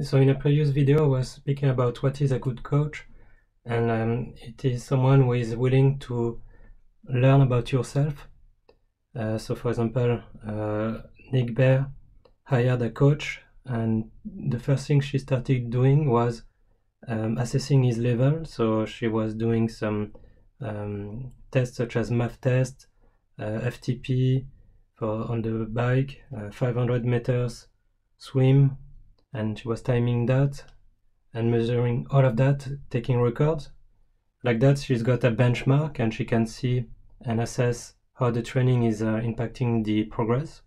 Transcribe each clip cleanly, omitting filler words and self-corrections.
So in a previous video, I was speaking about what is a good coach, and it is someone who is willing to learn about yourself. So for example, Nick Bare hired a coach, and the first thing she started doing was assessing his level. So she was doing some tests such as math test, FTP on the bike, 500 meters swim, and she was timing that and measuring all of that, taking records. Like that, she's got a benchmark and she can see and assess how the training is impacting the progress.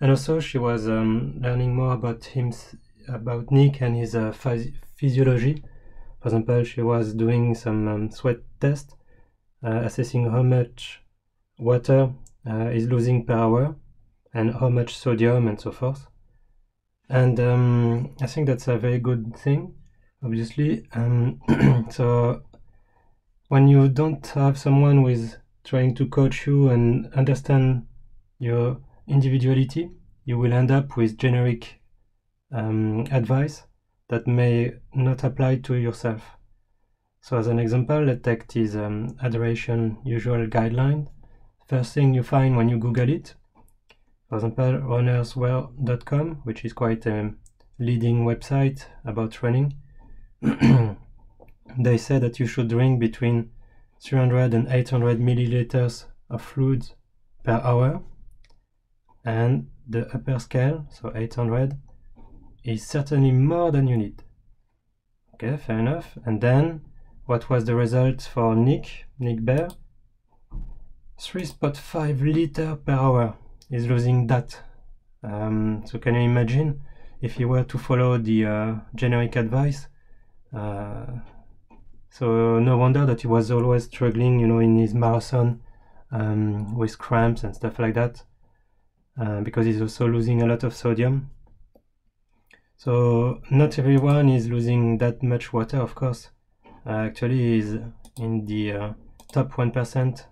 And also she was learning more about Nick and his physiology. For example, she was doing some sweat test, assessing how much water is losing per hour and how much sodium and so forth. And I think that's a very good thing, obviously. So when you don't have someone who is trying to coach you and understand your individuality, you will end up with generic advice that may not apply to yourself. So as an example, let's take this hydration usual guideline. First thing you find when you Google it, for example, runnersworld.com, which is quite a leading website about running. They say that you should drink between 300 and 800 milliliters of fluids per hour, and the upper scale, so 800, is certainly more than you need. Okay, fair enough. And then what was the result for Nick Bare? 3.5 liter per hour is losing that. So can you imagine if you were to follow the generic advice? So no wonder that he was always struggling, in his marathon with cramps and stuff like that, because he's also losing a lot of sodium. So not everyone is losing that much water, of course. Actually, he's in the top 1%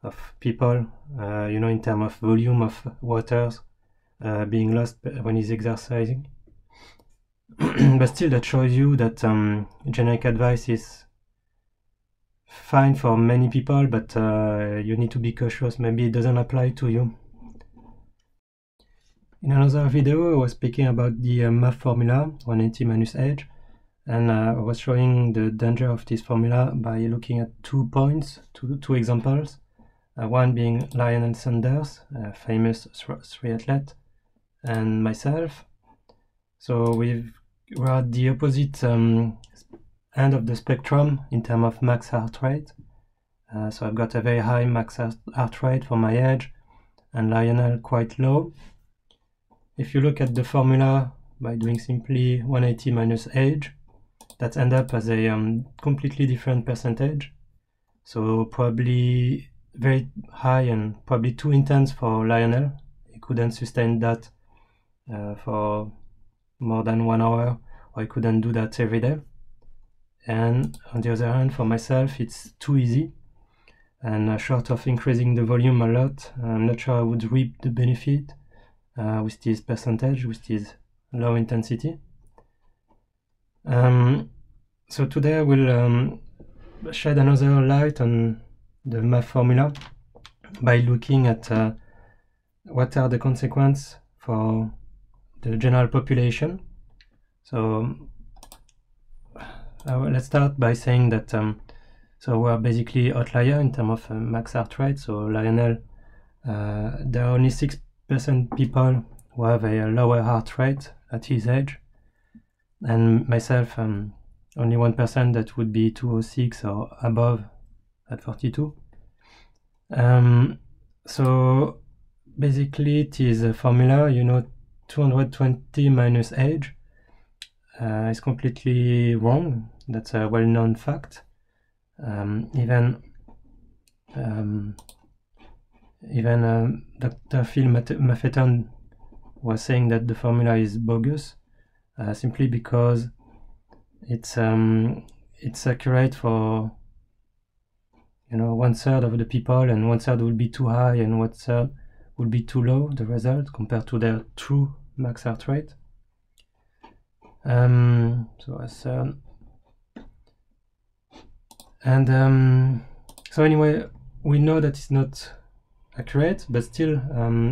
of people, in terms of volume of waters being lost when he's exercising. But still, that shows you that generic advice is fine for many people, but you need to be cautious. Maybe it doesn't apply to you. In another video, I was speaking about the math formula, 180 minus age, and I was showing the danger of this formula by looking at 2 points, two examples. One being Lionel Sanders, a famous triathlete, and myself. So we're at the opposite end of the spectrum in terms of max heart rate. So I've got a very high max heart rate for my age, and Lionel quite low. If you look at the formula by doing simply 180 minus age, that ends up as a completely different percentage. So probably very high and probably too intense for Lionel. He couldn't sustain that for more than 1 hour, or I couldn't do that every day. And on the other hand, for myself, it's too easy, and short of increasing the volume a lot, I'm not sure I would reap the benefit with this percentage, with this low intensity. So today I will shed another light on the math formula by looking at what are the consequences for the general population. So let's start by saying that so we're basically outlier in terms of max heart rate. So Lionel, there are only 6% people who have a lower heart rate at his age, and myself, only 1% that would be 206 or above at 42. So basically it is a formula, 220 minus age is completely wrong. That's a well-known fact. Even Dr. Phil Maffeton was saying that the formula is bogus, simply because it's accurate for 1/3 of the people, and 1/3 will be too high and 1/3 will be too low, the result, compared to their true max heart rate. So a third. And so anyway, we know that it's not accurate, but still,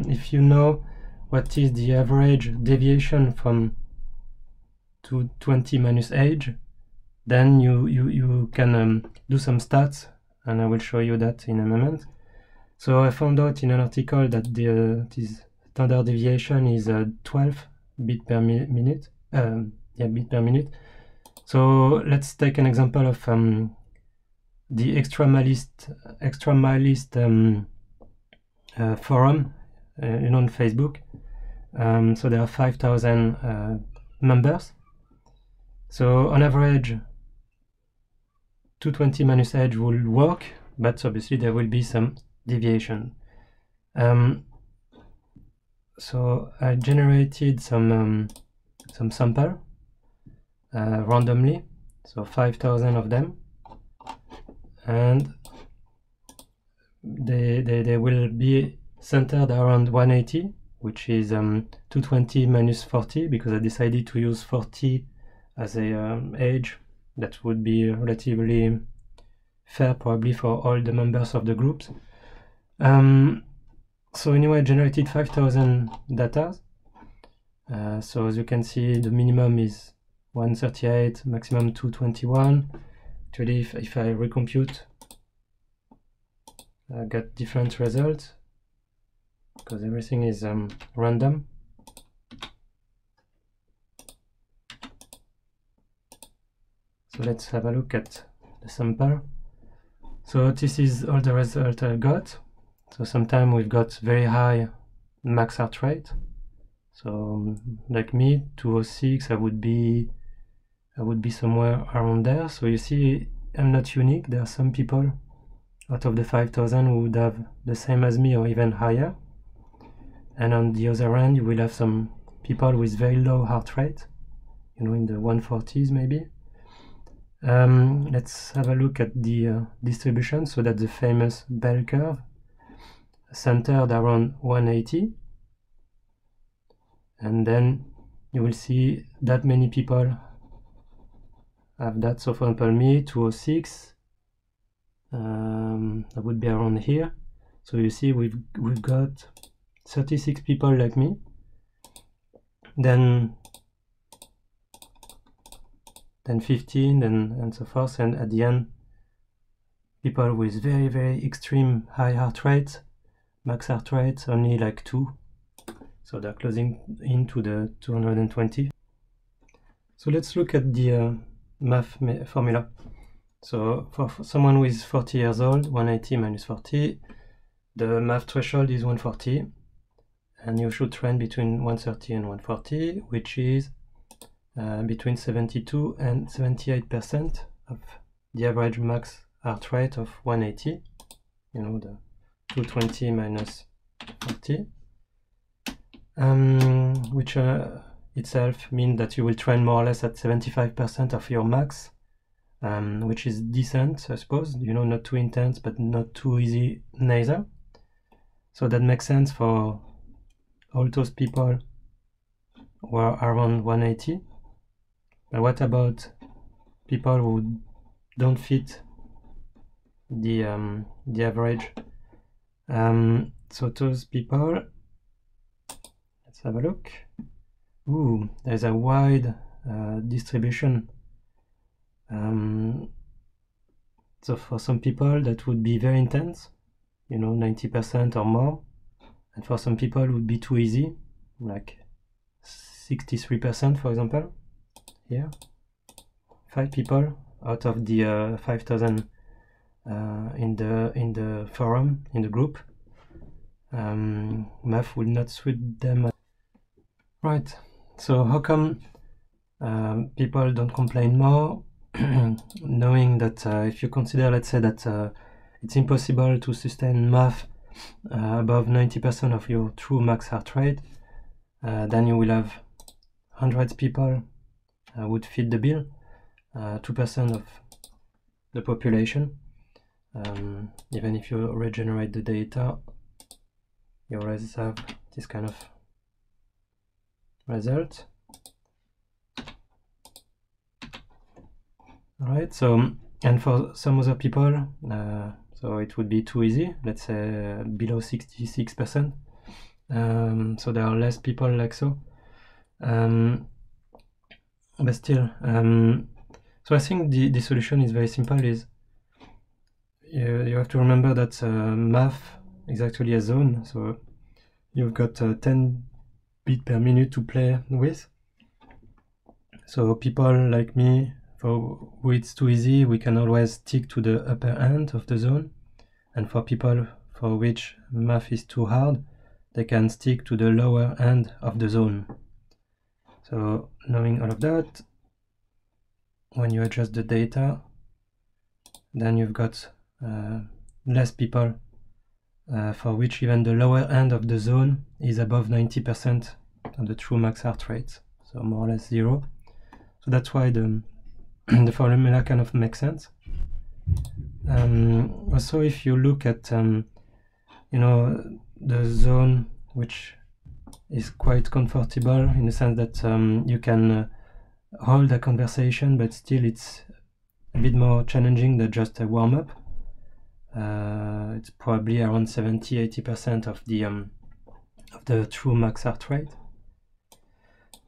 if you know what is the average deviation from 220 minus age, then you can do some stats, and I will show you that in a moment. So I found out in an article that this standard deviation is 12 bit per minute. Bit per minute. So let's take an example of the extramalist forum, on Facebook. So there are 5,000 members. So on average, 220 minus age will work, but obviously there will be some deviation. So I generated some sample randomly, so 5,000 of them, and they will be centered around 180, which is 220 minus 40, because I decided to use 40 as a age that would be relatively fair probably for all the members of the groups. So anyway, I generated 5,000 data. So as you can see, the minimum is 138, maximum 221. Actually, if I recompute, I got different results because everything is random. So let's have a look at the sample. So this is all the result I got. So sometimes we've got very high max heart rate. So like me, 206, I would be somewhere around there. So you see, I'm not unique. There are some people out of the 5,000 who would have the same as me or even higher. And on the other hand, you will have some people with very low heart rate, in the 140s maybe. Let's have a look at the distribution. So that's the famous bell curve, centered around 180. And then you will see that many people have that. So for example, me, 206, that would be around here. So you see we've got 36 people like me, then 15, and so forth, and at the end people with very, very extreme high heart rate, max heart rate only like 2, so they're closing into the 220. So let's look at the math formula. So for someone who is 40 years old, 180 minus 40, the math threshold is 140, and you should trend between 130 and 140, which is between 72 and 78% of the average max heart rate of 180, the 220 minus 40, which itself means that you will trend more or less at 75% of your max, which is decent, I suppose, not too intense, but not too easy neither. So that makes sense for all those people who are around 180. But what about people who don't fit the average? So those people, let's have a look. Ooh, there's a wide distribution. So for some people that would be very intense, 90% or more, and for some people it would be too easy, like 63% for example. Here, 5 people out of the 5,000 in the forum, in the group. Math will not suit them. Right, so how come people don't complain more? Knowing that if you consider, let's say that it's impossible to sustain math above 90% of your true max heart rate, then you will have hundreds of people would fit the bill, 2% of the population. Even if you regenerate the data, you always have this kind of result. All right, so, and for some other people, so it would be too easy, let's say below 66%. So there are less people like so. But still, so I think the solution is very simple. Is you have to remember that math is actually a zone. So you've got 10 bits per minute to play with. So people like me, for who it's too easy, we can always stick to the upper end of the zone. And for people for which math is too hard, they can stick to the lower end of the zone. So knowing all of that, when you adjust the data, then you've got less people for which even the lower end of the zone is above 90% of the true max heart rate, so more or less 0. So that's why the the formula kind of makes sense. Also, if you look at you know, the zone which is quite comfortable in the sense that you can hold a conversation, but still it's a bit more challenging than just a warm-up. It's probably around 70–80% of the true max heart rate,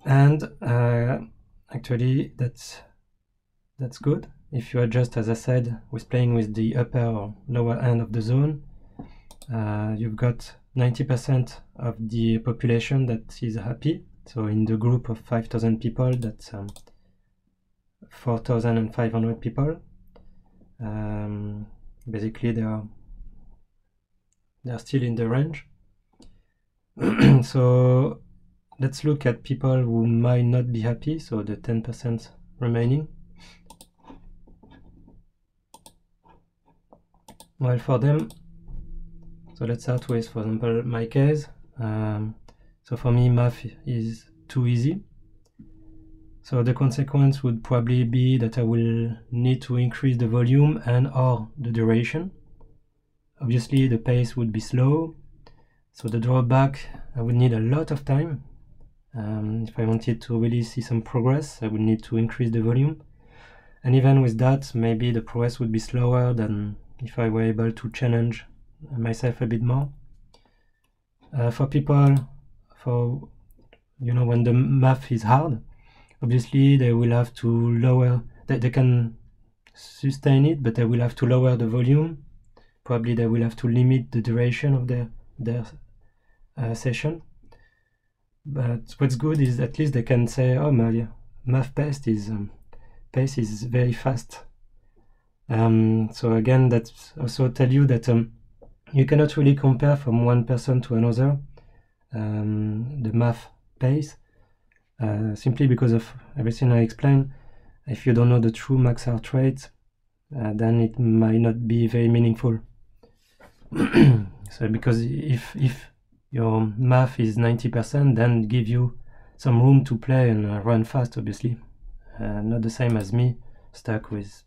and actually that's good. If you adjust, as I said, with playing with the upper or lower end of the zone, you've got 90% of the population that is happy. So in the group of 5,000 people, that's 4,500 people. Basically, they are still in the range. So let's look at people who might not be happy, so the 10% remaining. Well, for them, so let's start with, for example, my case. So for me, math is too easy. So the consequence would probably be that I will need to increase the volume and or the duration. Obviously, the pace would be slow. So the drawback, I would need a lot of time. If I wanted to really see some progress, I would need to increase the volume. And even with that, maybe the progress would be slower than if I were able to challenge myself a bit more. For people, for, you know, when the math is hard, obviously they will have to lower, they can sustain it, but they will have to lower the volume. Probably they will have to limit the duration of their session. But what's good is at least they can say, oh, my math pace is very fast. So again, that also tell you that you cannot really compare from one person to another the math pace, simply because of everything I explained. If you don't know the true max heart rate, then it might not be very meaningful. So because if your math is 90%, then give you some room to play and run fast, obviously. Not the same as me, stuck with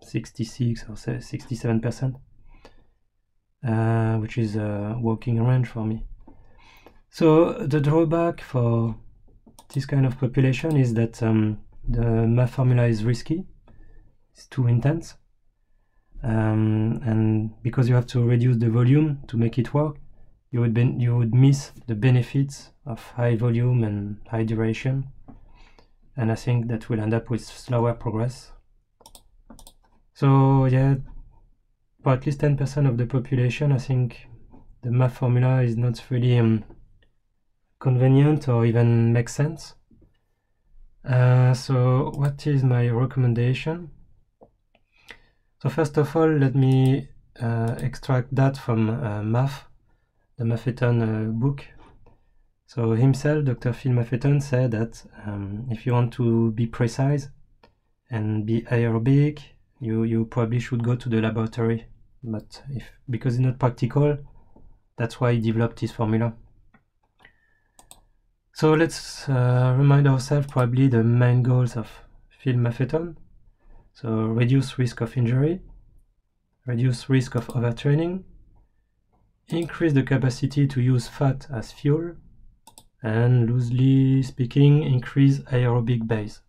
66 or 67%, which is a walking range for me. So the drawback for this kind of population is that the math formula is risky, it's too intense, and because you have to reduce the volume to make it work, you would miss the benefits of high volume and high duration, and I think that will end up with slower progress. So yeah, for at least 10% of the population, I think the math formula is not really convenient or even makes sense. So what is my recommendation? So first of all, let me extract that from Math, the Maffetone book. So himself, Dr. Phil Maffetone, said that if you want to be precise and be aerobic, you probably should go to the laboratory. But because it's not practical, that's why he developed his formula. So let's remind ourselves probably the main goals of Phil Maffetone. So reduce risk of injury, reduce risk of overtraining, increase the capacity to use fat as fuel, and loosely speaking, increase aerobic base.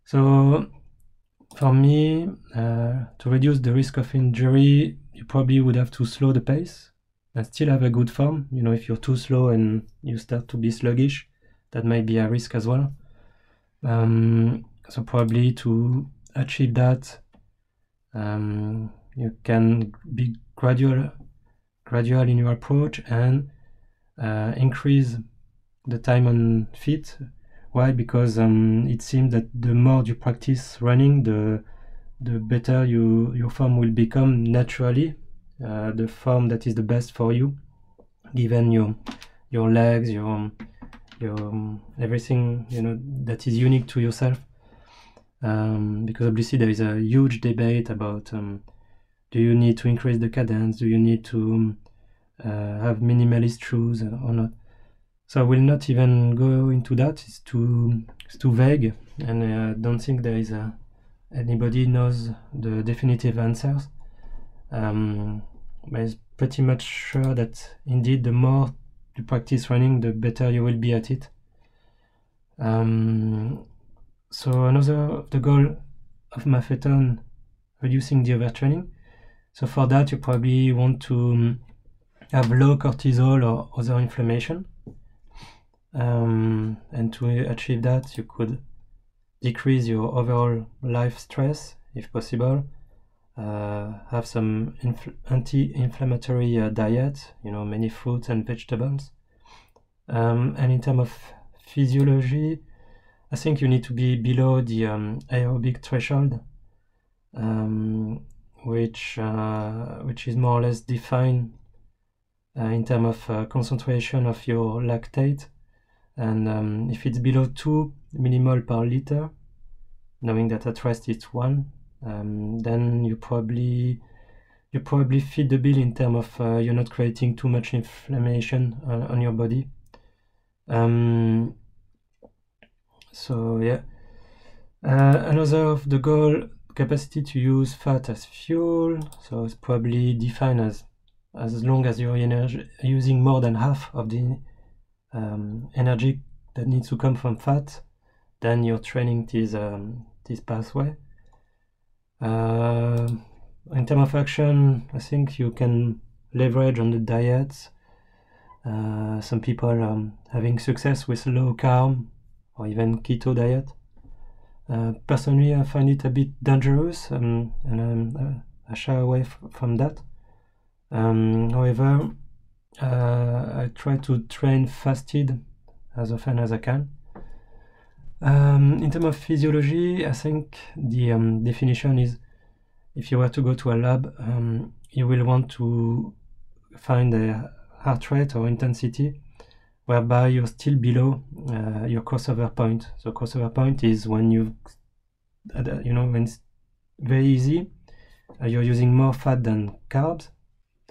So for me, to reduce the risk of injury, you probably would have to slow the pace and still have a good form. You know, if you're too slow and you start to be sluggish, that might be a risk as well. So probably to achieve that, you can be gradual in your approach and increase the time on feet. Why? Because it seems that the more you practice running, the better your form will become naturally. The form that is the best for you, given your legs, your everything, you know, that is unique to yourself. Because obviously there is a huge debate about do you need to increase the cadence, do you need to have minimalist shoes or not. So I will not even go into that. It's too vague, and I don't think there is anybody knows the definitive answers. But it's pretty much sure that indeed the more you practice running, the better you will be at it. So another of the goal of Maffeton, reducing the overtraining. So for that, you probably want to have low cortisol or other inflammation. And to achieve that, you could decrease your overall life stress, if possible. Have some anti-inflammatory diet, you know, many fruits and vegetables. And in terms of physiology, I think you need to be below the aerobic threshold, which is more or less defined in terms of concentration of your lactate. And if it's below 2 millimole per liter, knowing that at rest it's 1, then you probably fit the bill in terms of you're not creating too much inflammation on your body. So yeah, another of the goal, capacity to use fat as fuel. So it's probably defined as long as you're using more than half of the energy that needs to come from fat, then you're training this pathway. In terms of action, I think you can leverage on the diet. Some people having success with low carb or even keto diet. Personally, I find it a bit dangerous, and I shy away from that. However, I try to train fasted as often as I can. In terms of physiology, I think the definition is, if you were to go to a lab, you will want to find a heart rate or intensity whereby you're still below your crossover point. So crossover point is when when it's very easy, you're using more fat than carbs,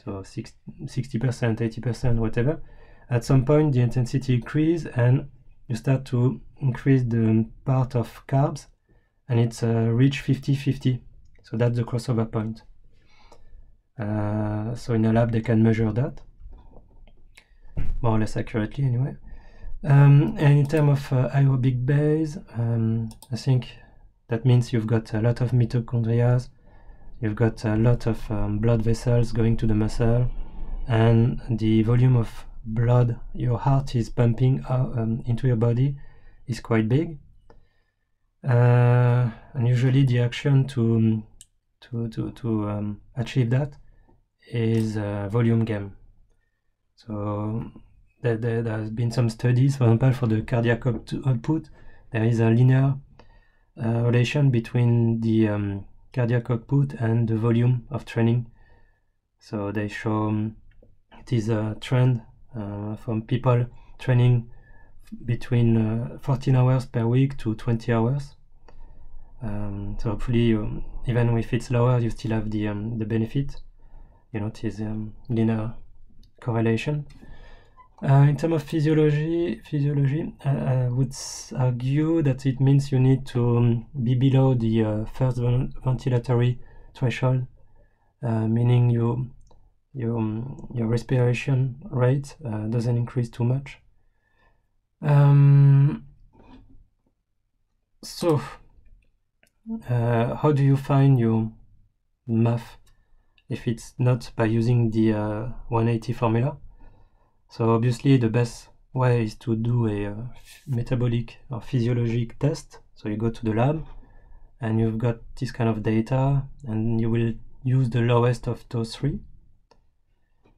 so 60%, 80%, whatever. At some point, the intensity increases and you start to increase the part of carbs, and it's reach 50-50. So that's the crossover point. So in a lab, they can measure that more or less accurately, anyway. And in terms of aerobic base, I think that means you've got a lot of mitochondria, you've got a lot of blood vessels going to the muscle, and the volume of blood your heart is pumping into your body is quite big. And usually the action to achieve that is volume gain. So there has been some studies, for example, for the cardiac output, there is a linear relation between the cardiac output and the volume of training. So they show it is a trend from people training between 14 hours per week to 20 hours. So hopefully, even if it's lower, you still have the benefit. You know, it is linear correlation. In terms of physiology, I would argue that it means you need to be below the first ventilatory threshold, meaning your respiration rate doesn't increase too much. So how do you find your MAF if it's not by using the 180 formula? So obviously the best way is to do a metabolic or physiologic test. So you go to the lab and you've got this kind of data and you will use the lowest of those three.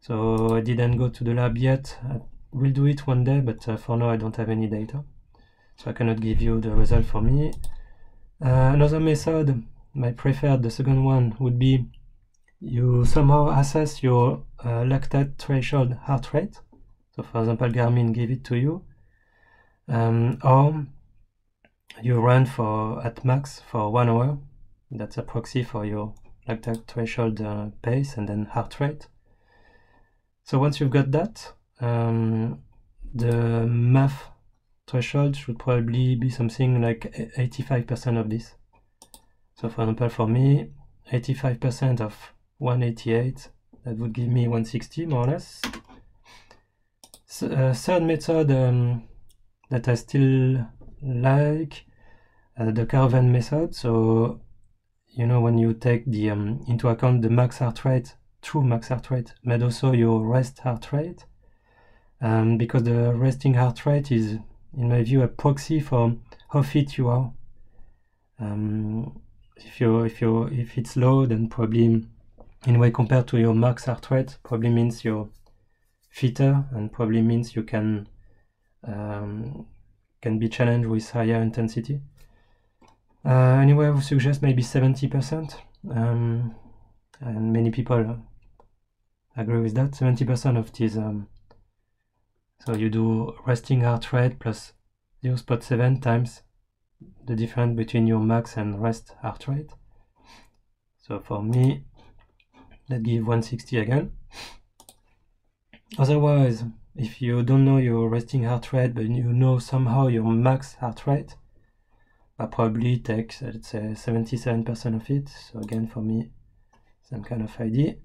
So I didn't go to the lab yet. I will do it one day, but for now I don't have any data, so I cannot give you the result for me. Another method, my preferred, the second one, would be you somehow assess your lactate threshold heart rate. So for example, Garmin give it to you, or you run at max for 1 hour. That's a proxy for your lactate threshold pace and then heart rate. So once you've got that, the MAF threshold should probably be something like 85% of this. So for example, for me, 85% of 188, that would give me 160 more or less. Third method that I still like, the Karven method. So you know, when you take the into account the max heart rate, true max heart rate, but also your rest heart rate, because the resting heart rate is, in my view, a proxy for how fit you are. If it's low, then probably, in a way, compared to your max heart rate, probably means you're fitter and probably means you can be challenged with higher intensity. Anyway, I would suggest maybe 70%, and many people agree with that. 70% of this, so you do resting heart rate plus 0.7 times the difference between your max and rest heart rate. So for me, that gives 160 again. Otherwise, if you don't know your resting heart rate, but you know somehow your max heart rate, I probably take, let's say, 77% of it. So again, for me, some kind of idea.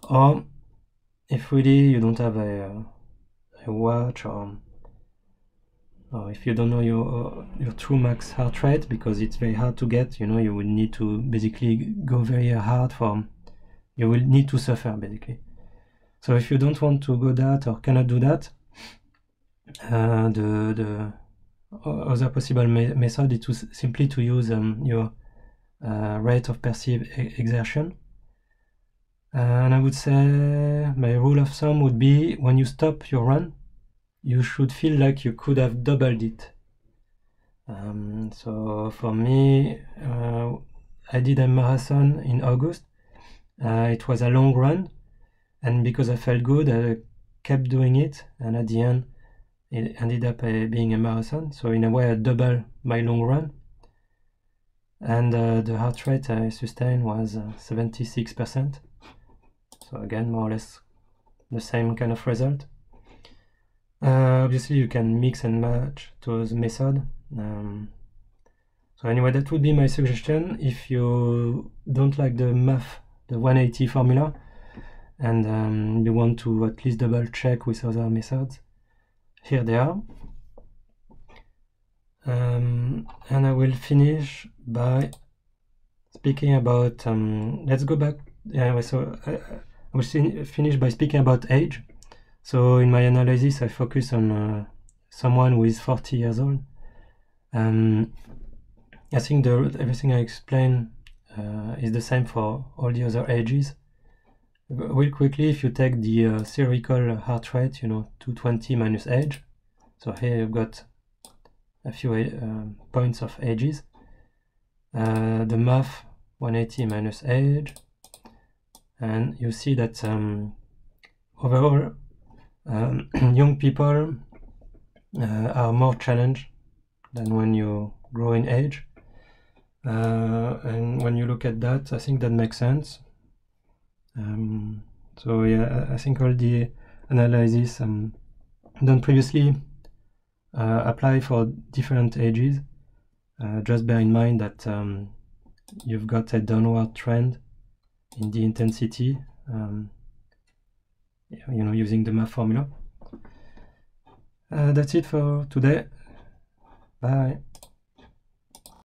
Or if really you don't have a watch, or if you don't know your true max heart rate, because it's very hard to get, you will need to basically go very hard you will need to suffer basically. So if you don't want to go that or cannot do that, the other possible method is simply to use your rate of perceived exertion. And I would say my rule of thumb would be, when you stop your run, you should feel like you could have doubled it. So for me, I did a marathon in August. It was a long run, and because I felt good, I kept doing it, and at the end it ended up being a marathon. So in a way, I doubled my long run, and the heart rate I sustained was 76%. So again, more or less the same kind of result. Obviously you can mix and match those methods. So anyway, that would be my suggestion. If you don't like the MAF, the 180 formula, and you want to at least double check with other methods, here they are. And I will finish by speaking about, let's go back. Yeah, so I will finish by speaking about age. So in my analysis, I focus on someone who is 40 years old. I think everything I explain is the same for all the other ages. Real quickly, if you take the theoretical heart rate, 220 minus age. So here you've got a few points of ages. The MAF 180 minus age. And you see that overall, young people are more challenged than when you grow in age. And when you look at that, I think that makes sense. So yeah, I think all the analysis done previously apply for different ages. Just bear in mind that you've got a downward trend in the intensity, using the MAF formula. That's it for today. Bye.